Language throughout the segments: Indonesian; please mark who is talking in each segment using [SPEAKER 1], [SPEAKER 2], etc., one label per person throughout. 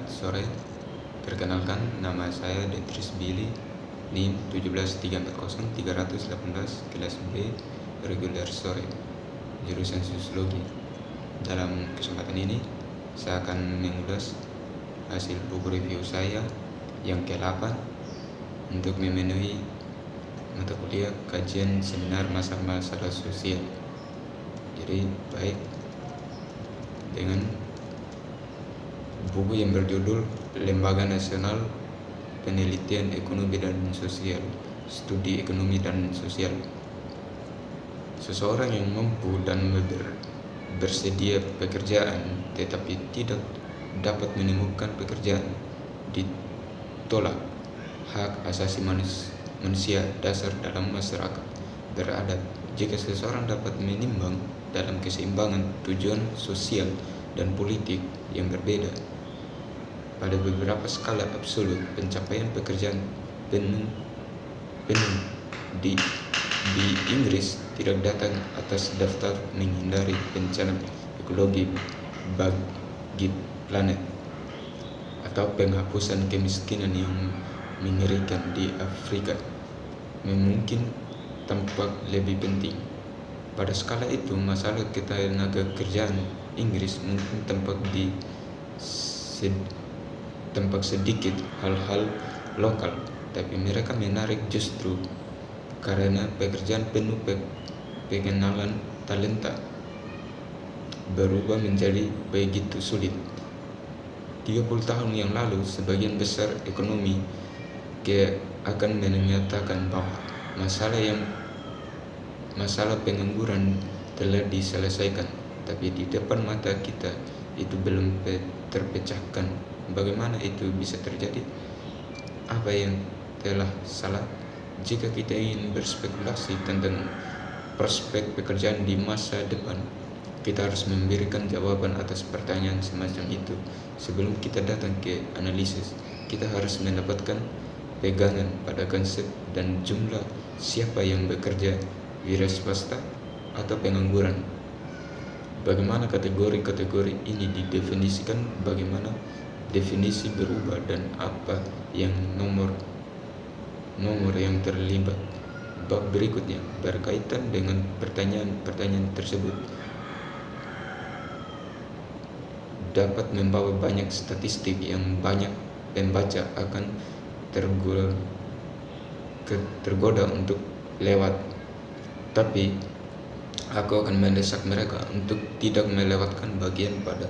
[SPEAKER 1] Selamat sore, perkenalkan nama saya Detris Billy, NIM 17340-318, kelas B, reguler sore, jurusan Sosiologi. Dalam kesempatan ini, saya akan mengulas hasil buku review saya yang ke-8 untuk memenuhi mata kuliah kajian seminar masalah-masalah sosial. Jadi baik, dengan buku yang berjudul Lembaga Nasional Penelitian Ekonomi dan Sosial, Studi Ekonomi dan Sosial. Seseorang yang mampu dan bersedia pekerjaan tetapi tidak dapat menemukan pekerjaan ditolak hak asasi manusia dasar dalam masyarakat beradat. Jika seseorang dapat menimbang dalam keseimbangan tujuan sosial dan politik yang berbeda pada beberapa skala absolut, pencapaian pekerjaan penuh di Inggris tidak datang atas daftar menghindari bencana ekologi bagi planet atau penghapusan kemiskinan yang mengerikan di Afrika mungkin tampak lebih penting. Pada skala itu, masalah ketenaga kerjaan Inggris mungkin tampak sedikit hal-hal lokal, tapi mereka menarik justru karena pekerjaan penuh pengenalan talenta berubah menjadi begitu sulit. 30 tahun yang lalu, sebagian besar ekonomi akan menyatakan bahwa masalah pengangguran telah diselesaikan, tapi di depan mata kita itu belum terpecahkan. Bagaimana itu bisa terjadi? Apa yang telah salah? Jika kita ingin berspekulasi tentang prospek pekerjaan di masa depan, kita harus memberikan jawaban atas pertanyaan semacam itu. Sebelum kita datang ke analisis, kita harus mendapatkan pegangan pada konsep dan jumlah siapa yang bekerja, wira swasta atau pengangguran. Bagaimana kategori-kategori ini didefinisikan, bagaimana definisi berubah, dan apa yang nomor yang terlibat. Bab berikutnya berkaitan dengan pertanyaan tersebut dapat membawa banyak statistik yang banyak pembaca akan tergoda untuk lewat, tapi aku akan mendesak mereka untuk tidak melewatkan bagian pada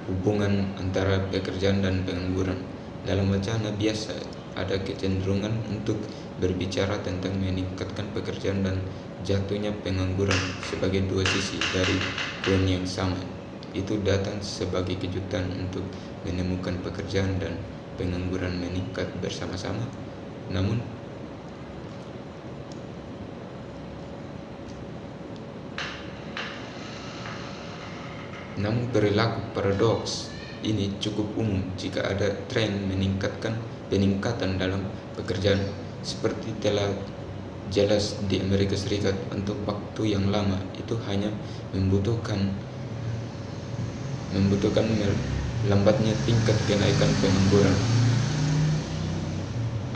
[SPEAKER 1] hubungan antara pekerjaan dan pengangguran. Dalam wacana biasa, ada kecenderungan untuk berbicara tentang meningkatkan pekerjaan dan jatuhnya pengangguran sebagai dua sisi dari koin yang sama. Itu datang sebagai kejutan untuk menemukan pekerjaan dan pengangguran meningkat bersama-sama. Namun perilaku paradoks ini cukup umum jika ada tren peningkatan dalam pekerjaan, seperti telah jelas di Amerika Serikat. Untuk waktu yang lama itu hanya membutuhkan lambatnya tingkat kenaikan pengangguran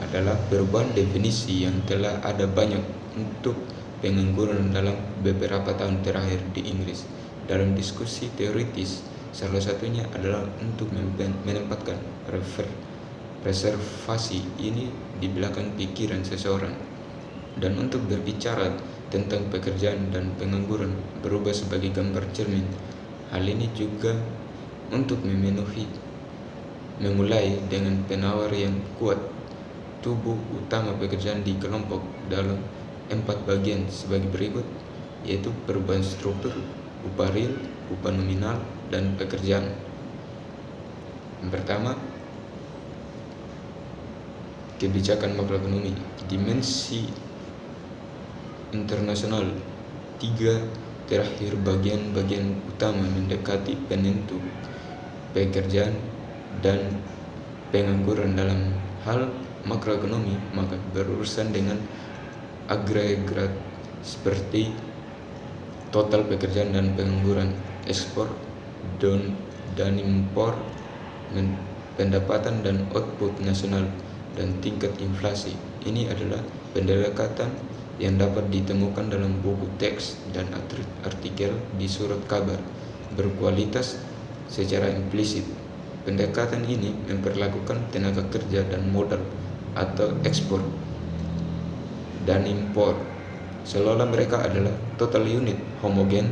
[SPEAKER 1] adalah perubahan definisi yang telah ada banyak untuk pengangguran dalam beberapa tahun terakhir di Inggris. Dalam diskusi teoritis, salah satunya adalah untuk menempatkan reservasi ini di belakang pikiran seseorang, dan untuk berbicara tentang pekerjaan dan pengangguran berubah sebagai gambar cermin. Hal ini juga untuk memulai dengan penawar yang kuat tubuh utama pekerjaan di kelompok dalam 4 bagian sebagai berikut, yaitu perubahan struktur, upah real, upah nominal, dan pekerjaan. Yang pertama, kebijakan makroekonomi, dimensi internasional. 3 terakhir bagian-bagian utama mendekati penentu pekerjaan dan pengangguran. Dalam hal makroekonomi, maka berurusan dengan agregat seperti total pekerjaan dan pengangguran, ekspor dan impor, pendapatan dan output nasional, dan tingkat inflasi. Ini adalah pendekatan yang dapat ditemukan dalam buku teks dan artikel di surat kabar berkualitas secara implisit. Pendekatan ini memperlakukan tenaga kerja dan modal atau ekspor dan impor seolah mereka adalah total unit homogen.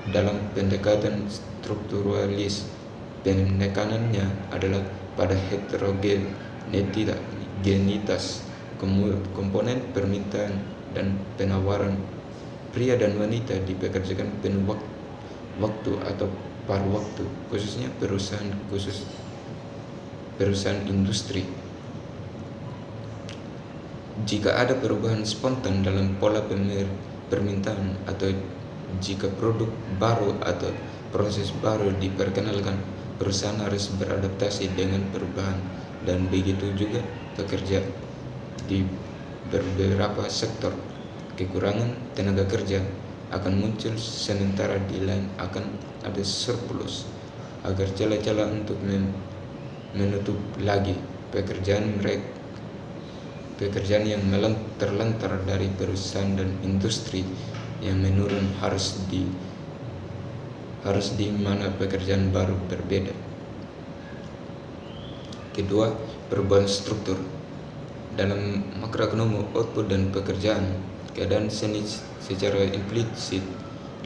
[SPEAKER 1] Dalam pendekatan strukturalis, penekanannya adalah pada heterogenitas komponen permintaan dan penawaran. Pria dan wanita dipekerjakan penuh waktu atau paruh waktu, khususnya perusahaan industri. Jika ada perubahan spontan dalam pola permintaan atau jika produk baru atau proses baru diperkenalkan, perusahaan harus beradaptasi dengan perubahan, dan begitu juga pekerja. Di beberapa sektor, kekurangan tenaga kerja akan muncul sementara di lain akan ada surplus. Agar celah-celah untuk menutup lagi pekerjaan yang terlantar dari perusahaan dan industri yang menurun harus di mana pekerjaan baru berbeda. Kedua, perubahan struktur. Dalam makroekonomi output dan pekerjaan, keadaan seni secara implisit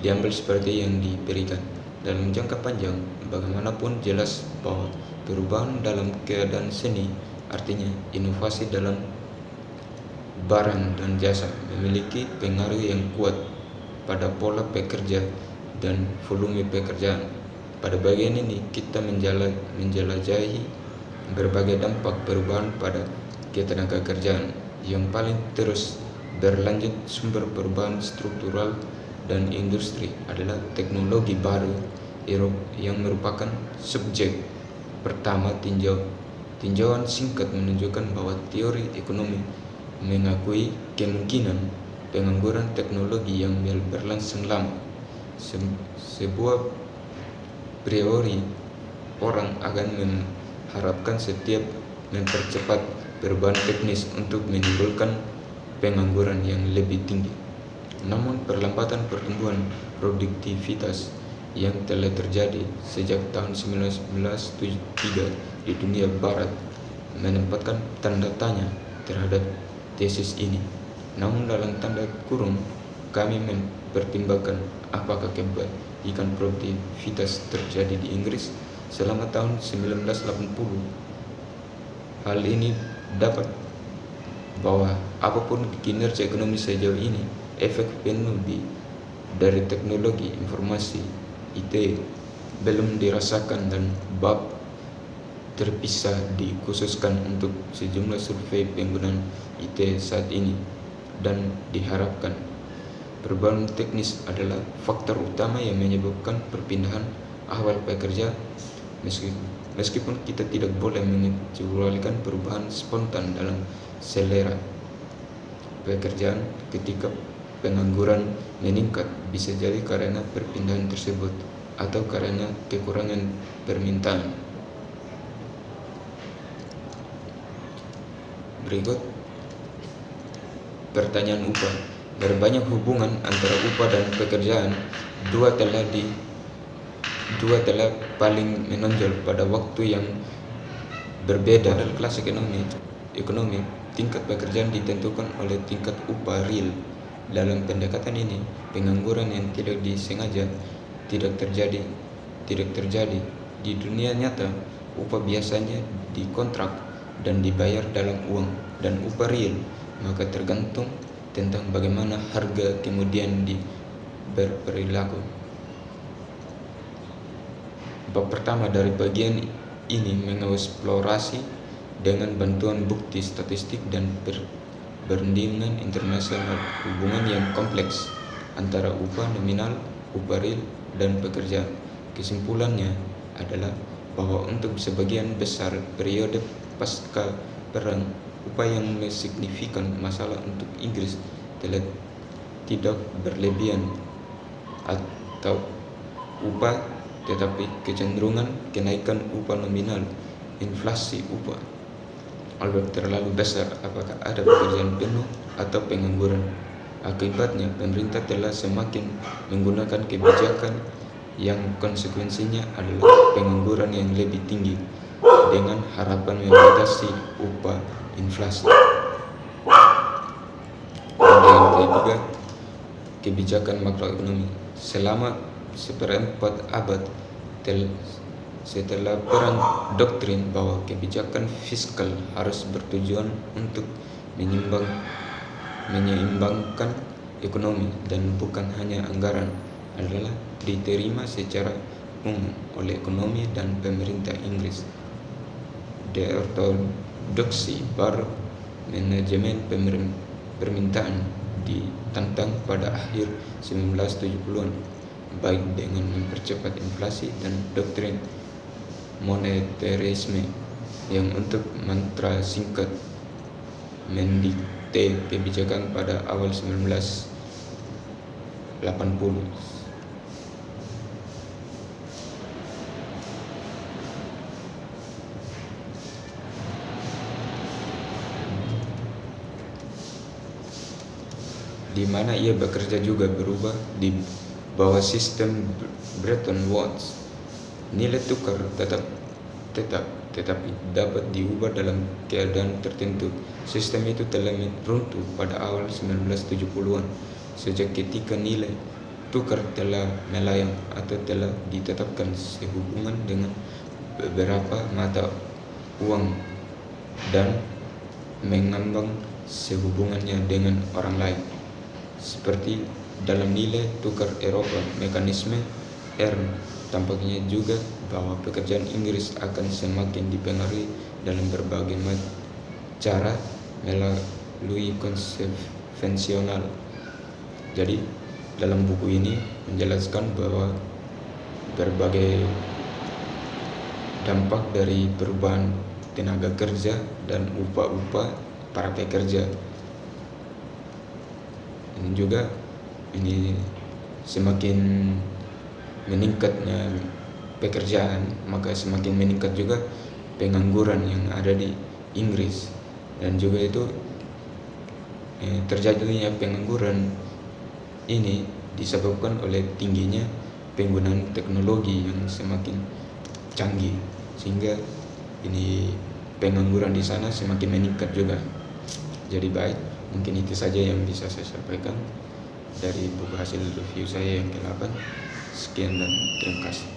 [SPEAKER 1] diambil seperti yang diberikan. Dalam jangka panjang, bagaimanapun jelas bahwa perubahan dalam keadaan seni, artinya inovasi dalam barang dan jasa, memiliki pengaruh yang kuat pada pola pekerja dan volume pekerjaan. Pada bagian ini kita menjelajahi berbagai dampak perubahan pada ketenaga kerjaan. Yang paling terus berlanjut sumber perubahan struktural dan industri adalah teknologi baru yang merupakan subjek pertama tinjauan singkat menunjukkan bahwa teori ekonomi mengakui kemungkinan pengangguran teknologi yang berlangsung lama. Sebuah priori orang akan mengharapkan setiap mempercepat perubahan teknis untuk menimbulkan pengangguran yang lebih tinggi. Namun perlambatan pertumbuhan produktivitas yang telah terjadi sejak tahun 1973 di dunia barat menempatkan tanda tanya terhadap tesis ini. Namun dalam tanda kurung, kami mempertimbangkan apakah kebaikan produktivitas terjadi di Inggris selama tahun 1980. Hal ini dapat bahwa apapun kinerja ekonomi sejauh ini, efek penuh dari teknologi informasi IT belum dirasakan, dan bab terpisah dikhususkan untuk sejumlah survei penggunaan IT saat ini, dan diharapkan perubahan teknis adalah faktor utama yang menyebabkan perpindahan ahwal pekerja, meskipun kita tidak boleh mengecualikan perubahan spontan dalam selera pekerjaan. Ketika pengangguran meningkat, bisa jadi karena perpindahan tersebut atau karena kekurangan permintaan. Berikut pertanyaan upah. Berbanyak hubungan antara upah dan pekerjaan. Dua telah paling menonjol pada waktu yang berbeda. Dalam kelas ekonomi, tingkat pekerjaan ditentukan oleh tingkat upah real. Dalam pendekatan ini, pengangguran yang tidak disengaja tidak terjadi. Di dunia nyata, upah biasanya dikontrak dan dibayar dalam uang, dan upah real maka tergantung tentang bagaimana harga kemudian berperilaku. Bab pertama dari bagian ini mengeksplorasi dengan bantuan bukti statistik dan perbandingan internasional hubungan yang kompleks antara upah nominal, upah real, dan pekerjaan. Kesimpulannya adalah bahwa untuk sebagian besar periode pasca perang, upah yang signifikan masalah untuk Inggris tidak berlebihan atau upah, tetapi kecenderungan kenaikan upah nominal inflasi upah. Kalau terlalu besar, apakah ada pekerjaan penuh atau pengangguran? Akibatnya, pemerintah telah semakin menggunakan kebijakan yang konsekuensinya adalah pengangguran yang lebih tinggi dengan harapan membatasi upah inflasi. Dan yang ketiga, kebijakan makroekonomi. Selama seperempat abad setelah perang doktrin bahwa kebijakan fiskal harus bertujuan untuk menyeimbangkan ekonomi dan bukan hanya anggaran adalah diterima secara umum oleh ekonomi dan pemerintah Inggris. Deortodoksi baru manajemen permintaan ditantang pada akhir 1970-an, baik dengan mempercepat inflasi dan doktrin monetarisme yang untuk mantra singkat mendikte kebijakan pada awal 1980. Di mana ia bekerja juga berubah di bawah sistem Bretton Woods. Nilai tukar tetapi dapat diubah dalam keadaan tertentu. Sistem itu telah runtuh pada awal 1970-an sejak ketika nilai tukar telah melayang atau telah ditetapkan sehubungan dengan beberapa mata uang dan mengambang sehubungannya dengan orang lain. Seperti dalam nilai tukar Eropa, mekanisme ERM tampaknya juga bahwa pekerjaan Inggris akan semakin dipengaruhi dalam berbagai cara melalui konvensional. Jadi dalam buku ini menjelaskan bahwa berbagai dampak dari perubahan tenaga kerja dan upah para pekerja. Ini semakin meningkatnya pekerjaan, maka semakin meningkat juga pengangguran yang ada di Inggris, dan juga itu terjadinya pengangguran ini disebabkan oleh tingginya penggunaan teknologi yang semakin canggih, sehingga ini pengangguran di sana semakin meningkat juga. Jadi baik, mungkin itu saja yang bisa saya sampaikan dari buku hasil review saya yang ke-8. Sekian dan terima kasih.